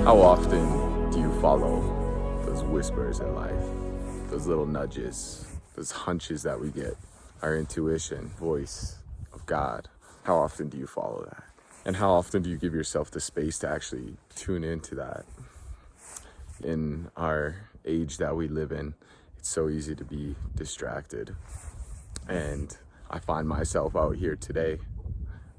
How often do you follow those whispers in life, those little nudges, those hunches that we get, our intuition, voice of God? How often do you follow that? And how often do you give yourself the space to actually tune into that? In our age that we live in, it's so easy to be distracted. And I find myself out here today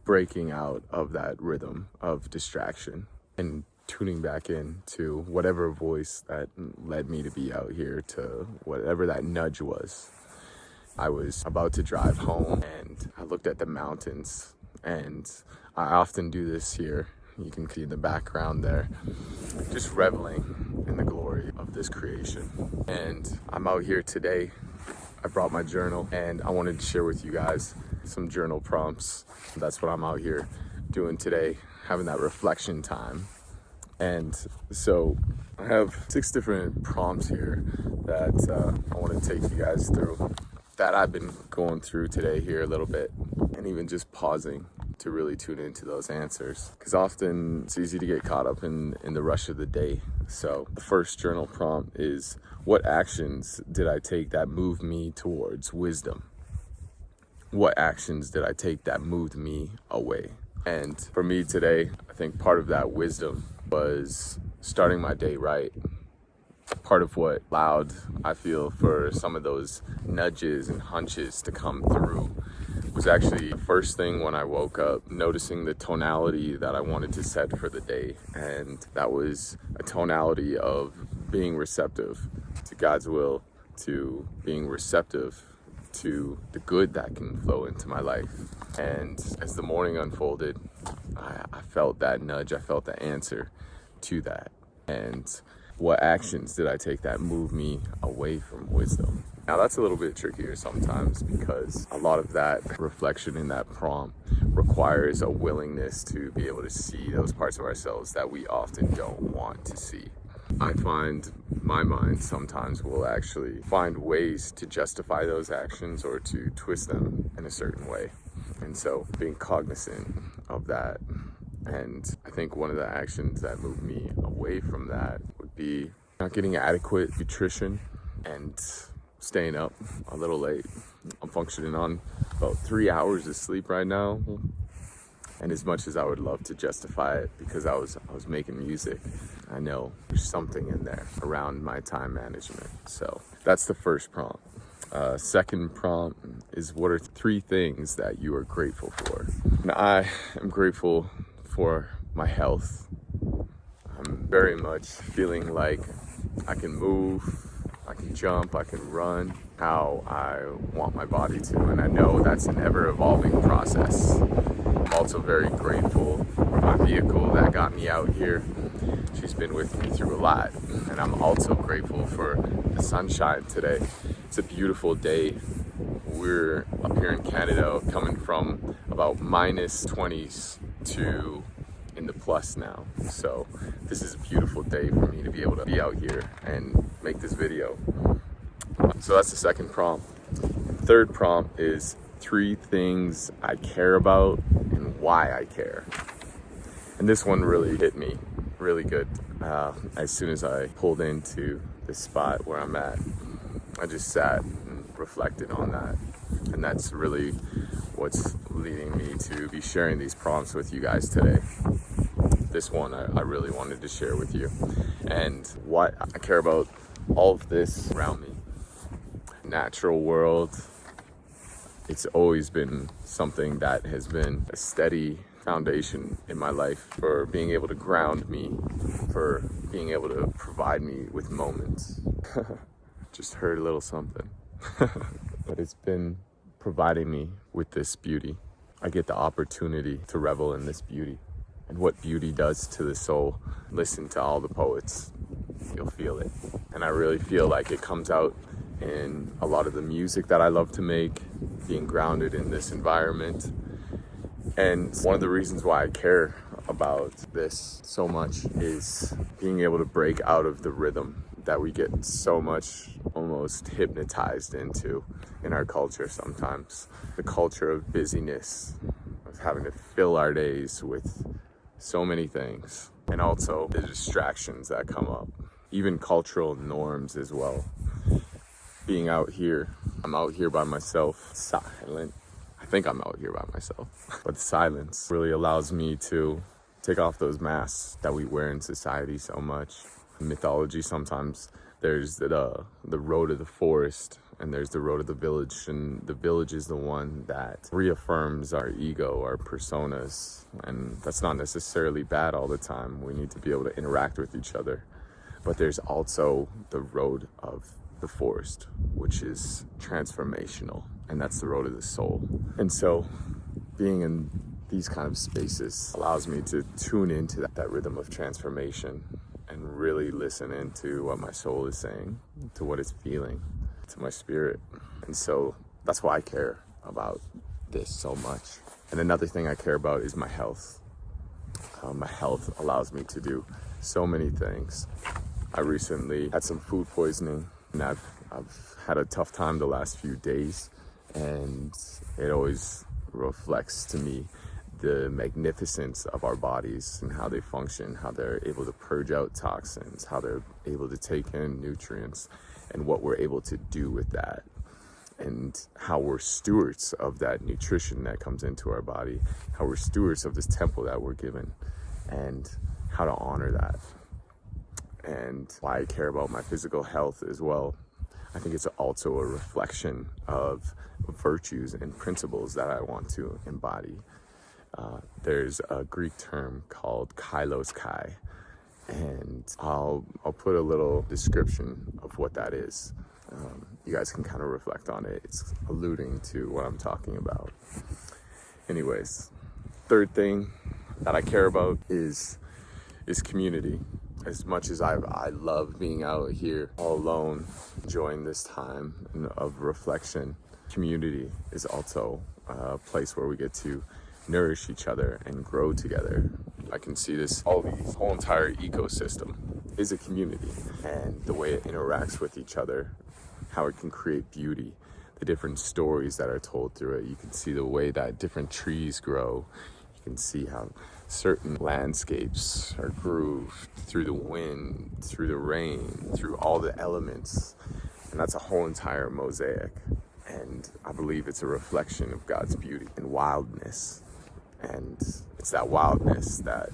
breaking out of that rhythm of distraction and tuning back in to whatever voice that led me to be out here, to whatever that nudge was. I was about to drive home and I looked at the mountains, and I often do this here. You can see in the background there, just reveling in the glory of this creation. And I'm out here today. I brought my journal and I wanted to share with you guys some journal prompts. That's what I'm out here doing today, having that reflection time. And so I have 6 different prompts here that I want to take you guys through, that I've been going through today here a little bit, and even just pausing to really tune into those answers, because often it's easy to get caught up in the rush of the day. So the first journal prompt is, what actions did I take that moved me towards wisdom? What actions did I take that moved me away? And for me today, I think part of that wisdom was starting my day right. Part of what allowed, I feel, for some of those nudges and hunches to come through was actually the first thing when I woke up, noticing the tonality that I wanted to set for the day. And that was a tonality of being receptive to God's will, to being receptive to the good that can flow into my life. And as the morning unfolded, I felt that nudge, I felt the answer to that. And what actions did I take that moved me away from wisdom? Now that's a little bit trickier sometimes, because a lot of that reflection in that prompt requires a willingness to be able to see those parts of ourselves that we often don't want to see. I find my mind sometimes will actually find ways to justify those actions or to twist them in a certain way. And so being cognizant of that. And I think one of the actions that moved me away from that would be not getting adequate nutrition and staying up a little late. I'm functioning on about 3 hours of sleep right now. And as much as I would love to justify it because I was making music, I know there's something in there around my time management. So that's the first prompt. Second prompt is, what are 3 things that you are grateful for? And I am grateful for my health. I'm very much feeling like I can move, I can jump, I can run how I want my body to. And I know that's an ever-evolving process. I'm also very grateful for my vehicle that got me out here. She's been with me through a lot. And I'm also grateful for the sunshine today. It's a beautiful day. We're up here in Canada, coming from about minus 20s to in the plus now. So this is a beautiful day for me to be able to be out here and make this video. So that's the second prompt. Third prompt is 3 things I care about and why I care. And this one really hit me really good. As soon as I pulled into the spot where I'm at, I just sat and reflected on that. And that's really what's leading me to be sharing these prompts with you guys today. This one I really wanted to share with you. And what I care about, all of this around me. Natural world. It's always been something that has been a steady foundation in my life for being able to ground me, for being able to provide me with moments. Just heard a little something. But it's been providing me with this beauty. I get the opportunity to revel in this beauty and what beauty does to the soul. Listen to all the poets, you'll feel it. And I really feel like it comes out in a lot of the music that I love to make, being grounded in this environment. And one of the reasons why I care about this so much is being able to break out of the rhythm that we get so much almost hypnotized into in our culture sometimes. The culture of busyness, of having to fill our days with so many things. and also the distractions that come up, even cultural norms as well. Being out here, I'm out here by myself, silent. I think I'm out here by myself, but silence really allows me to take off those masks that we wear in society so much. In mythology, sometimes there's the road of the forest and there's the road of the village, and the village is the one that reaffirms our ego, our personas, and that's not necessarily bad all the time. We need to be able to interact with each other, but there's also the road of the forest, which is transformational, and that's the road of the soul. And so being in these kind of spaces allows me to tune into that rhythm of transformation and really listen into what my soul is saying, to what it's feeling, to my spirit. And so that's why I care about this so much. And another thing I care about is my health. My health allows me to do so many things. I recently had some food poisoning, and I've had a tough time the last few days, and it always reflects to me the magnificence of our bodies and how they function, how they're able to purge out toxins, how they're able to take in nutrients, and what we're able to do with that, and how we're stewards of that nutrition that comes into our body, how we're stewards of this temple that we're given, and how to honor that. And why I care about my physical health as well. I think it's also a reflection of virtues and principles that I want to embody. There's a Greek term called kailos kai, and I'll put a little description of what that is. You guys can kind of reflect on it. It's alluding to what I'm talking about. Anyways, third thing that I care about is community. As much as I love being out here all alone, enjoying this time of reflection, community is also a place where we get to nourish each other and grow together. I can see this whole entire ecosystem is a community, and the way it interacts with each other, how it can create beauty, the different stories that are told through it. You can see the way that different trees grow. You can see how certain landscapes are grooved through the wind, through the rain, through all the elements, and that's a whole entire mosaic. And I believe it's a reflection of God's beauty and wildness. And it's that wildness that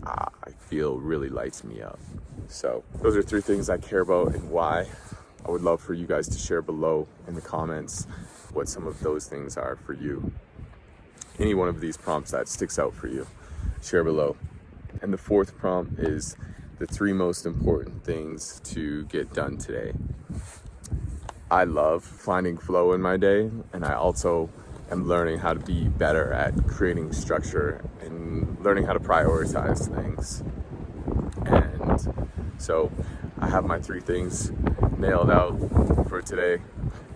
I feel really lights me up. So those are three things I care about and why. I would love for you guys to share below in the comments what some of those things are for you. Any one of these prompts that sticks out for you, share below. And the fourth prompt is the 3 most important things to get done today. I love finding flow in my day, and I also am learning how to be better at creating structure and learning how to prioritize things. And so I have my 3 things nailed out for today.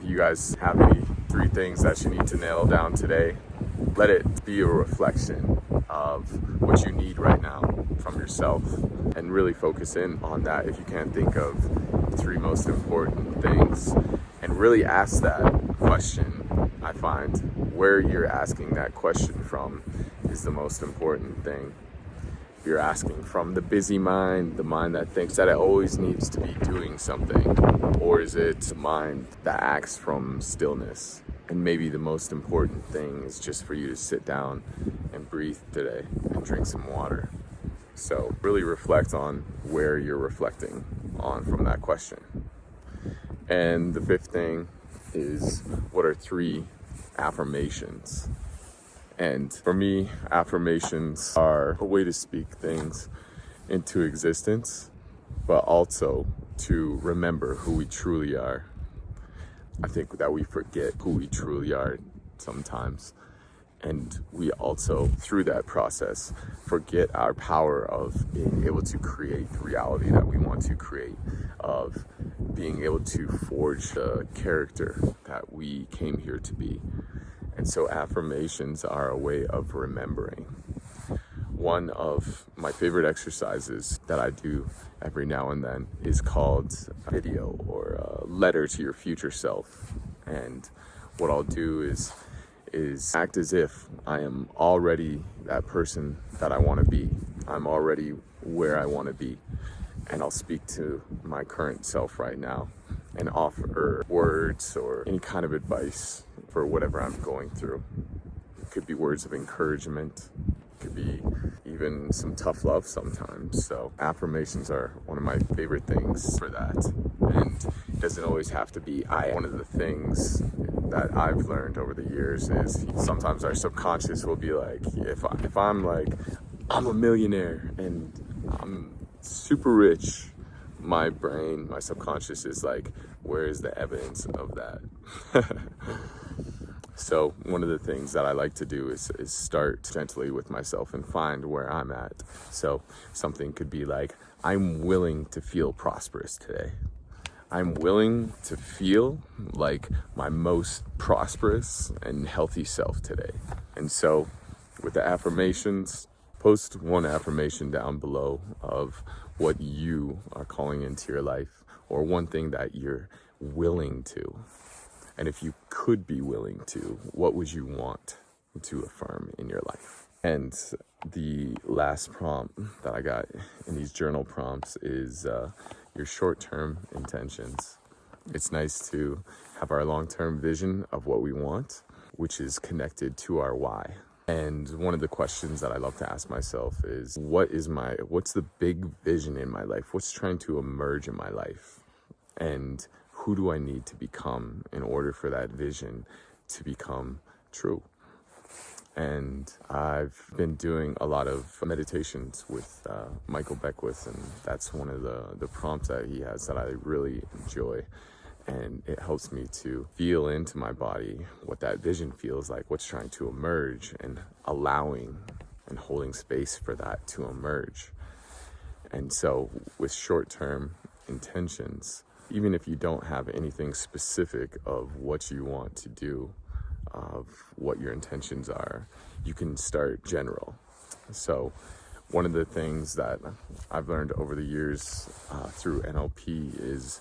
If you guys have any 3 things that you need to nail down today, let it be a reflection of what you need right now from yourself, and really focus in on that if you can't think of the 3 most important things, and really ask that question. I find where you're asking that question from is the most important thing. If you're asking from the busy mind, the mind that thinks that it always needs to be doing something, or is it the mind that acts from stillness? And maybe the most important thing is just for you to sit down and breathe today and drink some water. So really reflect on where you're reflecting on from that question. And the 5th thing is, what are 3 affirmations? And for me, affirmations are a way to speak things into existence, but also to remember who we truly are. I think that we forget who we truly are sometimes. And we also, through that process, forget our power of being able to create the reality that we want to create, of being able to forge the character that we came here to be. And so affirmations are a way of remembering. One of my favorite exercises that I do every now and then is called a video, or a letter to your future self. And what I'll do is act as if I am already that person that I want to be. I'm already where I want to be. And I'll speak to my current self right now and offer words or any kind of advice for whatever I'm going through. It could be words of encouragement. It could be even some tough love sometimes. So affirmations are one of my favorite things for that. And it doesn't always have to be I. One of the things that I've learned over the years is sometimes our subconscious will be like, if I'm like, I'm a millionaire and I'm super rich, my brain, my subconscious is like, where is the evidence of that? So one of the things that I like to do is start gently with myself and find where I'm at. So something could be like, I'm willing to feel prosperous today. I'm willing to feel like my most prosperous and healthy self today. And so with the affirmations, post one affirmation down below of what you are calling into your life, or one thing that you're willing to. And if you could be willing to, what would you want to affirm in your life? And the last prompt that I got in these journal prompts is your short-term intentions. It's nice to have our long-term vision of what we want, which is connected to our why. And one of the questions that I love to ask myself is, what's the big vision in my life? What's trying to emerge in my life? And who do I need to become in order for that vision to become true? And I've been doing a lot of meditations with Michael Beckwith, and that's one of the prompts that he has that I really enjoy. And it helps me to feel into my body what that vision feels like, what's trying to emerge, and allowing and holding space for that to emerge. And so with short-term intentions, even if you don't have anything specific of what you want to do, of what your intentions are, you can start general. So one of the things that I've learned over the years through NLP is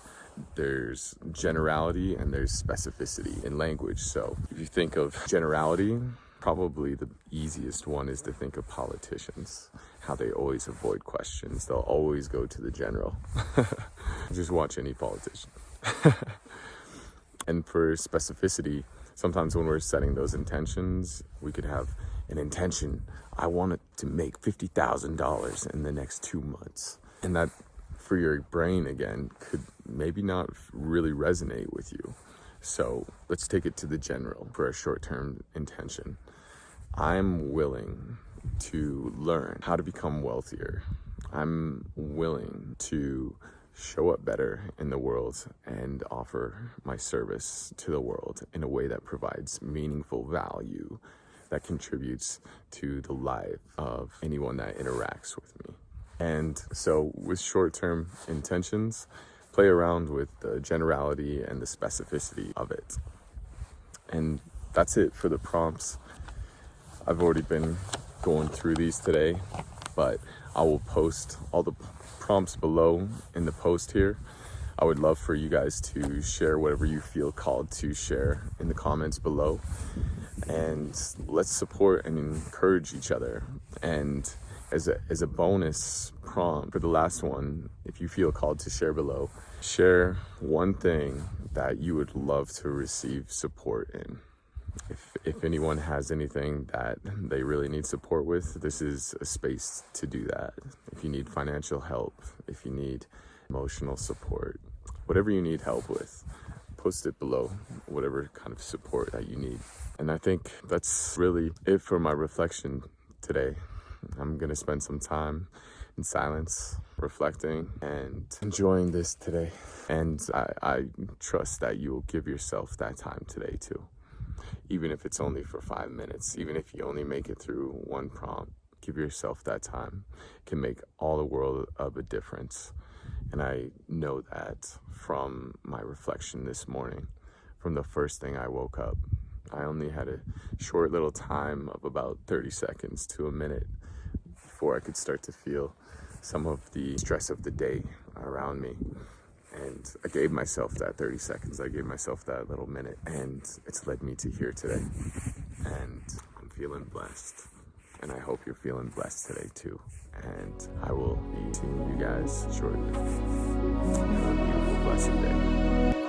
there's generality and there's specificity in language. So if you think of generality, probably the easiest one is to think of politicians, how they always avoid questions. They'll always go to the general. Just watch any politician. And for specificity, sometimes when we're setting those intentions, we could have an intention, I want it to make $50,000 in the next 2 months. And that, for your brain again, could maybe not really resonate with you. So let's take it to the general for a short-term intention. I'm willing to learn how to become wealthier. I'm willing to show up better in the world and offer my service to the world in a way that provides meaningful value that contributes to the life of anyone that interacts with me. And so with short-term intentions, play around with the generality and the specificity of it. And that's it for the prompts. I've already been going through these today, but I will post all the prompts below in the post here. I would love for you guys to share whatever you feel called to share in the comments below. And let's support and encourage each other. And as a bonus prompt for the last one, if you feel called to share below, share one thing that you would love to receive support in. If anyone has anything that they really need support with, this is a space to do that. If you need financial help, if you need emotional support, whatever you need help with, post it below, whatever kind of support that you need. And I think that's really it for my reflection today. I'm gonna spend some time in silence, reflecting and enjoying this today. And I trust that you will give yourself that time today too. Even if it's only for 5 minutes, even if you only make it through one prompt, give yourself that time. It can make all the world of a difference. And I know that from my reflection this morning, from the first thing I woke up. I only had a short little time of about 30 seconds to a minute before I could start to feel some of the stress of the day around me. And I gave myself that 30 seconds. I gave myself that little minute, and it's led me to here today. And I'm feeling blessed. And I hope you're feeling blessed today too. And I will be seeing you guys shortly. Have a beautiful, blessed day.